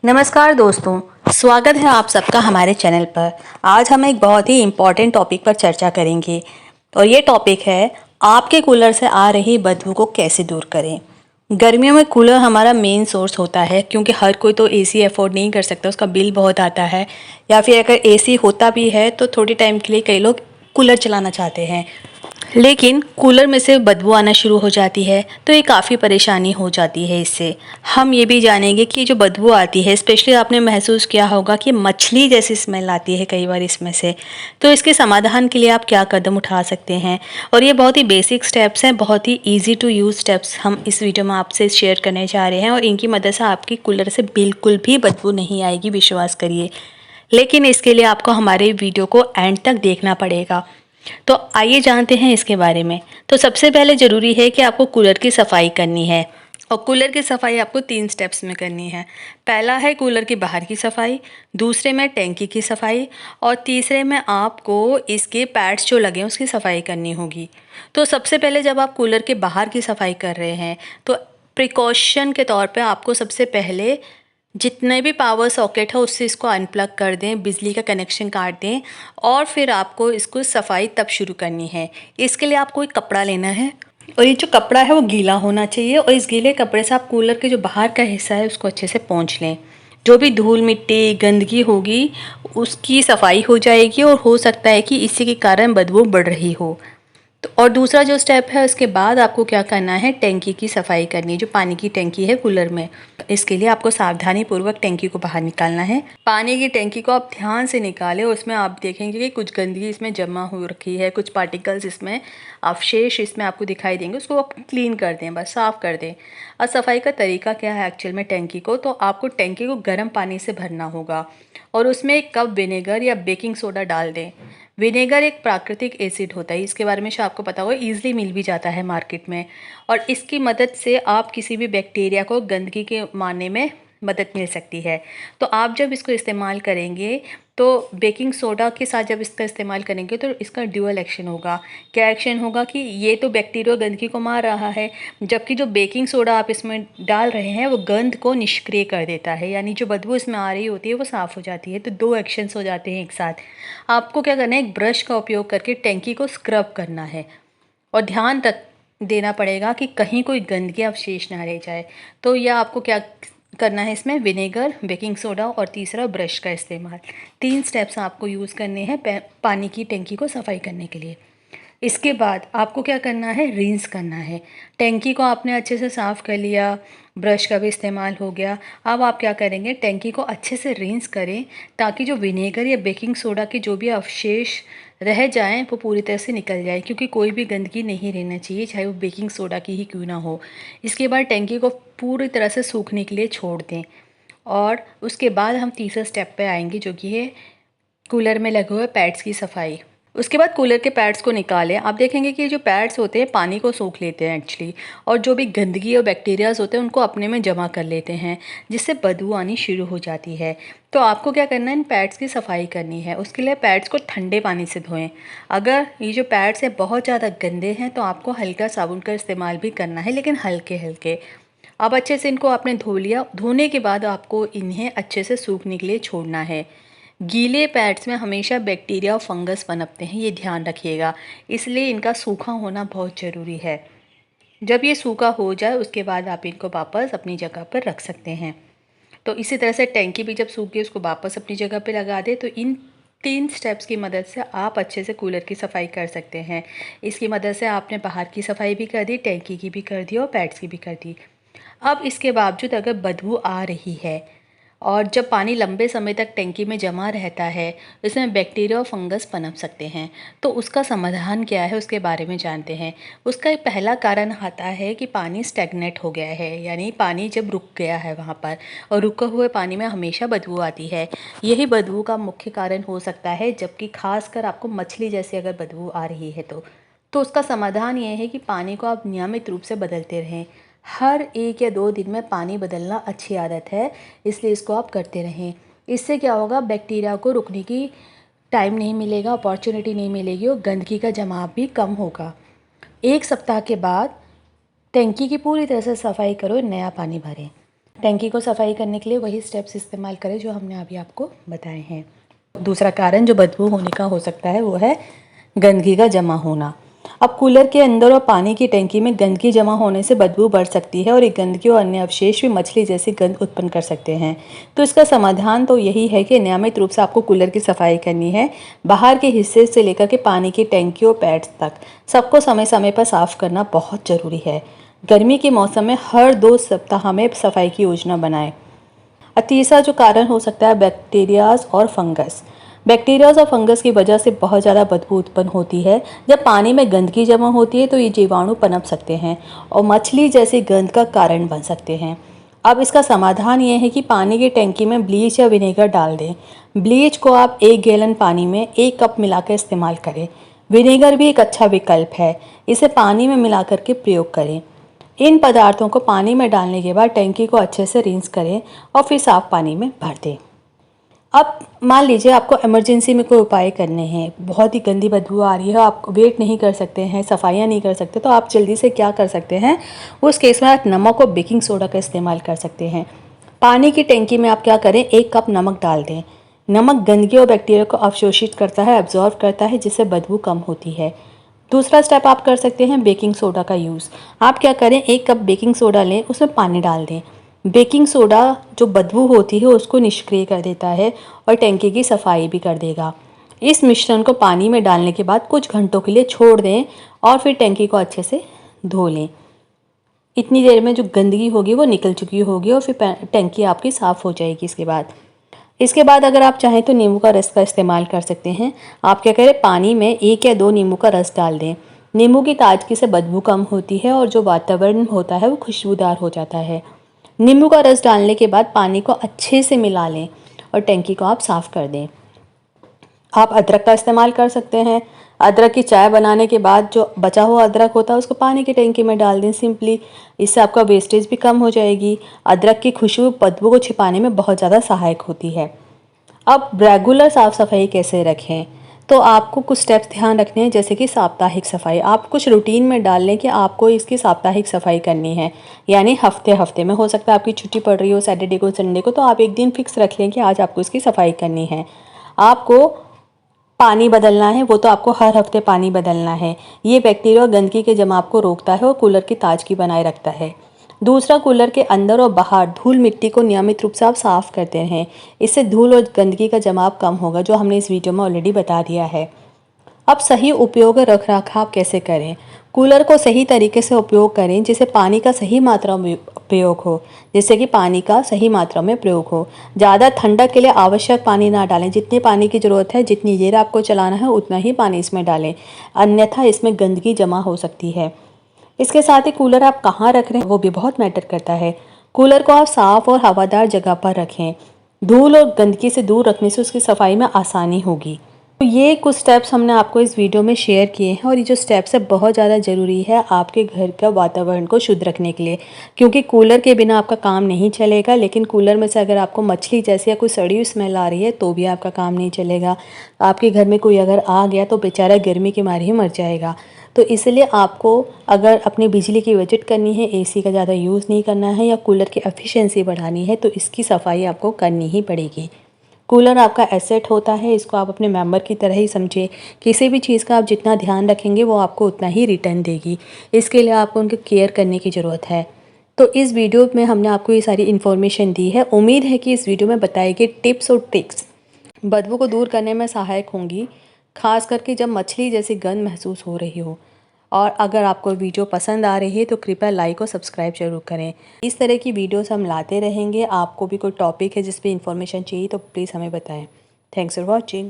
नमस्कार दोस्तों, स्वागत है आप सबका हमारे चैनल पर। आज हम एक बहुत ही इम्पॉर्टेंट टॉपिक पर चर्चा करेंगे और ये टॉपिक है आपके कूलर से आ रही बदबू को कैसे दूर करें। गर्मियों में कूलर हमारा मेन सोर्स होता है क्योंकि हर कोई तो एसी अफोर्ड नहीं कर सकता, उसका बिल बहुत आता है, या फिर अगर एसी होता भी है तो थोड़ी टाइम के लिए कई लोग कूलर चलाना चाहते हैं, लेकिन कूलर में से बदबू आना शुरू हो जाती है तो ये काफ़ी परेशानी हो जाती है। इससे हम ये भी जानेंगे कि जो बदबू आती है, स्पेशली आपने महसूस किया होगा कि मछली जैसी स्मेल आती है कई बार इसमें से, तो इसके समाधान के लिए आप क्या कदम उठा सकते हैं। और ये बहुत ही बेसिक स्टेप्स हैं, बहुत ही ईजी टू यूज़ स्टेप्स हम इस वीडियो में आपसे शेयर करने जा रहे हैं और इनकी मदद से आपकी कूलर से बिल्कुल भी बदबू नहीं आएगी, विश्वास करिए। लेकिन इसके लिए आपको हमारे वीडियो को एंड तक देखना पड़ेगा। तो आइए जानते हैं इसके बारे में। तो सबसे पहले ज़रूरी है कि आपको कूलर की सफाई करनी है और कूलर की सफाई आपको 3 स्टेप्स में करनी है। पहला है कूलर की बाहर की सफाई, दूसरे में टैंकी की सफाई और तीसरे में आपको इसके पैड्स जो लगे हैं उसकी सफाई करनी होगी। तो सबसे पहले जब आप कूलर के बाहर की सफाई कर रहे हैं तो प्रिकॉशन के तौर पे आपको सबसे पहले जितने भी पावर सॉकेट है उससे इसको अनप्लग कर दें, बिजली का कनेक्शन काट दें और फिर आपको इसको सफाई तब शुरू करनी है। इसके लिए आपको एक कपड़ा लेना है और ये जो कपड़ा है वो गीला होना चाहिए और इस गीले कपड़े से आप कूलर के जो बाहर का हिस्सा है उसको अच्छे से पोंछ लें। जो भी धूल मिट्टी गंदगी होगी उसकी सफाई हो जाएगी और हो सकता है कि इसी के कारण बदबू बढ़ रही हो। तो और दूसरा जो स्टेप है उसके बाद आपको क्या करना है, टैंकी की सफाई करनी है। जो पानी की टैंकी है कूलर में, इसके लिए आपको सावधानी पूर्वक टैंकी को बाहर निकालना है। पानी की टैंकी को आप ध्यान से निकालें और उसमें आप देखेंगे कि कुछ गंदगी इसमें जमा हो रखी है, कुछ पार्टिकल्स इसमें अवशेष इसमें आपको दिखाई देंगे, उसको आप क्लीन कर दें, बस साफ़ कर दें। और सफाई का तरीका क्या है एक्चुअल में टैंकी को, तो आपको टैंकी को गर्म पानी से भरना होगा और उसमें 1 कप विनेगर या बेकिंग सोडा डाल दें। विनेगर एक प्राकृतिक एसिड होता है, इसके बारे में शायद आपको पता होगा, ईजिली मिल भी जाता है मार्केट में और इसकी मदद से आप किसी भी बैक्टीरिया को गंदगी के मारने में मदद मिल सकती है। तो आप जब इसको इस्तेमाल करेंगे तो बेकिंग सोडा के साथ जब इसका इस्तेमाल करेंगे तो इसका ड्यूअल एक्शन होगा। क्या एक्शन होगा कि ये तो बैक्टीरिया गंदगी को मार रहा है, जबकि जो बेकिंग सोडा आप इसमें डाल रहे हैं वो गंध को निष्क्रिय कर देता है, यानी जो बदबू इसमें आ रही होती है वो साफ़ हो जाती है। तो 2 एक्शंस हो जाते हैं एक साथ। आपको क्या करना है, एक ब्रश का उपयोग करके टैंकी को स्क्रब करना है और ध्यान देना पड़ेगा कि कहीं कोई गंदगी अवशेष ना रह जाए। तो यह आपको क्या करना है, इसमें विनेगर, बेकिंग सोडा और तीसरा ब्रश का इस्तेमाल। 3 स्टेप्स आपको यूज़ करने हैं पानी की टैंकी को सफाई करने के लिए। इसके बाद आपको क्या करना है, रिंस करना है। टैंकी को आपने अच्छे से साफ़ कर लिया, ब्रश का भी इस्तेमाल हो गया। अब आप क्या करेंगे, टैंकी को अच्छे से रिंस करें ताकि जो विनेगर या बेकिंग सोडा के जो भी अवशेष रह जाएं वो पूरी तरह से निकल जाए, क्योंकि कोई भी गंदगी नहीं रहना चाहिए, चाहे वो बेकिंग सोडा की ही क्यों ना हो। इसके बाद टैंकी को पूरी तरह से सूखने के लिए छोड़ दें और उसके बाद हम तीसरे स्टेप पे आएंगे, जो कि है कूलर में लगे हुए पैड्स की सफाई। उसके बाद कूलर के पैड्स को निकालें। आप देखेंगे कि जो पैड्स होते हैं पानी को सोख लेते हैं एक्चुअली, और जो भी गंदगी और बैक्टीरियाज होते हैं उनको अपने में जमा कर लेते हैं, जिससे बदबू आनी शुरू हो जाती है। तो आपको क्या करना है, इन पैड्स की सफाई करनी है। उसके लिए पैड्स को ठंडे पानी से धोएं। अगर ये जो पैड्स हैं बहुत ज़्यादा गंदे हैं तो आपको हल्का साबुन का इस्तेमाल भी करना है, लेकिन हल्के हल्के। अब अच्छे से इनको आपने धो लिया। धोने के बाद आपको इन्हें अच्छे से सूखने के लिए छोड़ना है। गीले पैड्स में हमेशा बैक्टीरिया और फंगस पनपते हैं, ये ध्यान रखिएगा, इसलिए इनका सूखा होना बहुत ज़रूरी है। जब ये सूखा हो जाए उसके बाद आप इनको वापस अपनी जगह पर रख सकते हैं। तो इसी तरह से टैंकी भी जब सूख गई उसको वापस अपनी जगह पर लगा दें। तो इन 3 स्टेप्स की मदद से आप अच्छे से कूलर की सफाई कर सकते हैं। इसकी मदद से आपने बाहर की सफाई भी कर दी, टैंकी की भी कर दी और पैड्स की भी कर दी। अब इसके बावजूद अगर बदबू आ रही है और जब पानी लंबे समय तक टैंकी में जमा रहता है, इसमें बैक्टीरिया और फंगस पनप सकते हैं। तो उसका समाधान क्या है उसके बारे में जानते हैं। उसका एक पहला कारण आता है कि पानी स्टैग्नेट हो गया है, यानी पानी जब रुक गया है वहाँ पर, और रुके हुए पानी में हमेशा बदबू आती है। यही बदबू का मुख्य कारण हो सकता है, जबकि खासकर आपको मछली जैसी अगर बदबू आ रही है तो उसका समाधान ये है कि पानी को आप नियमित रूप से बदलते रहें। हर 1 या 2 दिन में पानी बदलना अच्छी आदत है, इसलिए इसको आप करते रहें। इससे क्या होगा, बैक्टीरिया को रुकने की टाइम नहीं मिलेगा, अपॉर्चुनिटी नहीं मिलेगी और गंदगी का जमाव भी कम होगा। 1 सप्ताह के बाद टैंकी की पूरी तरह से सफाई करो, नया पानी भरें। टंकी को सफाई करने के लिए वही स्टेप्स इस्तेमाल करें जो हमने अभी आपको बताए हैं। दूसरा कारण जो बदबू होने का हो सकता है वो है गंदगी का जमा होना। अब कूलर के अंदर और पानी की टंकी में गंदगी जमा होने से बदबू बढ़ सकती है और ये गंदगी और अन्य अवशेष भी मछली जैसी गंध उत्पन्न कर सकते हैं। तो इसका समाधान तो यही है कि नियमित रूप से आपको कूलर की सफाई करनी है। बाहर के हिस्से से लेकर के पानी की टंकी और पैड्स तक सबको समय समय पर साफ करना बहुत ज़रूरी है। गर्मी के मौसम में हर 2 सप्ताह में सफाई की योजना बनाएं। तीसरा जो कारण हो सकता है बैक्टीरियाज और फंगस। बैक्टीरियाज और फंगस की वजह से बहुत ज़्यादा बदबू उत्पन्न होती है। जब पानी में गंदगी जमा होती है तो ये जीवाणु पनप सकते हैं और मछली जैसी गंध का कारण बन सकते हैं। अब इसका समाधान ये है कि पानी की टंकी में ब्लीच या विनेगर डाल दें। ब्लीच को आप 1 गैलन पानी में 1 कप मिलाकर इस्तेमाल करें। विनेगर भी एक अच्छा विकल्प है, इसे पानी में मिला करके प्रयोग करें। इन पदार्थों को पानी में डालने के बाद टंकी को अच्छे से रिंस करें और फिर साफ पानी में भर दें। अब मान लीजिए आपको इमरजेंसी में कोई उपाय करने हैं, बहुत ही गंदी बदबू आ रही है, आप वेट नहीं कर सकते हैं, सफाइयाँ नहीं कर सकते, तो आप जल्दी से क्या कर सकते हैं, उस केस में आप नमक और बेकिंग सोडा का इस्तेमाल कर सकते हैं। पानी की टंकी में आप क्या करें, 1 कप नमक डाल दें। नमक गंदगी और बैक्टीरिया को अवशोषित करता है, एब्जॉर्व करता है, जिससे बदबू कम होती है। दूसरा स्टेप आप कर सकते हैं बेकिंग सोडा का यूज़। आप क्या करें, 1 कप बेकिंग सोडा लें, उसमें पानी डाल दें। बेकिंग सोडा जो बदबू होती है उसको निष्क्रिय कर देता है और टंकी की सफाई भी कर देगा। इस मिश्रण को पानी में डालने के बाद कुछ घंटों के लिए छोड़ दें और फिर टंकी को अच्छे से धो लें। इतनी देर में जो गंदगी होगी वो निकल चुकी होगी और फिर टंकी आपकी साफ़ हो जाएगी। इसके बाद अगर आप चाहें तो नींबू का रस का इस्तेमाल कर सकते हैं। आप क्या करें, पानी में 1 या 2 नींबू का रस डाल दें। नींबू की ताजगी से बदबू कम होती है और जो वातावरण होता है वो खुशबूदार हो जाता है। नींबू का रस डालने के बाद पानी को अच्छे से मिला लें और टंकी को आप साफ़ कर दें। आप अदरक का इस्तेमाल कर सकते हैं। अदरक की चाय बनाने के बाद जो बचा हुआ अदरक होता है उसको पानी की टंकी में डाल दें सिंपली। इससे आपका वेस्टेज भी कम हो जाएगी। अदरक की खुशबू बदबू को छिपाने में बहुत ज़्यादा सहायक होती है। अब रेगुलर साफ़ सफाई कैसे रखें, तो आपको कुछ स्टेप्स ध्यान रखने हैं, जैसे कि साप्ताहिक सफाई। आप कुछ रूटीन में डाल लें कि आपको इसकी साप्ताहिक सफाई करनी है, यानी हफ्ते में। हो सकता है आपकी छुट्टी पड़ रही हो सैटरडे को संडे को, तो आप एक दिन फिक्स रख लें कि आज आपको इसकी सफाई करनी है। आपको पानी बदलना है, वो तो आपको हर हफ्ते पानी बदलना है। ये बैक्टीरिया और गंदगी के जमाव को रोकता है और कूलर की ताजगी बनाए रखता है। दूसरा, कूलर के अंदर और बाहर धूल मिट्टी को नियमित रूप से आप साफ़ करते रहें। इससे धूल और गंदगी का जमाव कम होगा, जो हमने इस वीडियो में ऑलरेडी बता दिया है। अब सही उपयोग और रखरखाव कैसे करें। कूलर को सही तरीके से उपयोग करें, जिससे पानी का सही मात्रा में प्रयोग हो ज़्यादा ठंडक के लिए आवश्यक पानी ना डालें। जितने पानी की ज़रूरत है, जितनी देर आपको चलाना है, उतना ही पानी इसमें डालें, अन्यथा इसमें गंदगी जमा हो सकती है। इसके साथ ही कूलर आप कहाँ रख रहे हैं वो भी बहुत मैटर करता है। कूलर को आप साफ़ और हवादार जगह पर रखें। धूल और गंदगी से दूर रखने से उसकी सफाई में आसानी होगी। तो ये कुछ स्टेप्स हमने आपको इस वीडियो में शेयर किए हैं और ये जो स्टेप्स है बहुत ज़्यादा ज़रूरी है आपके घर का वातावरण को शुद्ध रखने के लिए, क्योंकि कूलर के बिना आपका काम नहीं चलेगा। लेकिन कूलर में से अगर आपको मछली जैसी या कोई सड़ी हुई स्मेल आ रही है तो भी आपका काम नहीं चलेगा। आपके घर में कोई अगर आ गया तो बेचारा गर्मी के मारे ही मर जाएगा। तो इसलिए आपको अगर अपनी बिजली की बचत करनी है, एसी का ज़्यादा यूज़ नहीं करना है या कूलर की एफिशिएंसी बढ़ानी है, तो इसकी सफाई आपको करनी ही पड़ेगी। कूलर आपका एसेट होता है, इसको आप अपने मेंबर की तरह ही समझें। किसी भी चीज़ का आप जितना ध्यान रखेंगे वो आपको उतना ही रिटर्न देगी। इसके लिए आपको उनकी केयर करने की ज़रूरत है। तो इस वीडियो में हमने आपको ये सारी इन्फॉर्मेशन दी है। उम्मीद है कि इस वीडियो में बताई गई टिप्स और ट्रिक्स बदबू को दूर करने में सहायक होंगी, खास करके जब मछली जैसी गंध महसूस हो रही हो। और अगर आपको वीडियो पसंद आ रही है तो कृपया लाइक और सब्सक्राइब जरूर करें। इस तरह की वीडियोस हम लाते रहेंगे। आपको भी कोई टॉपिक है जिस पे इंफॉर्मेशन चाहिए तो प्लीज़ हमें बताएं। Thanks for watching.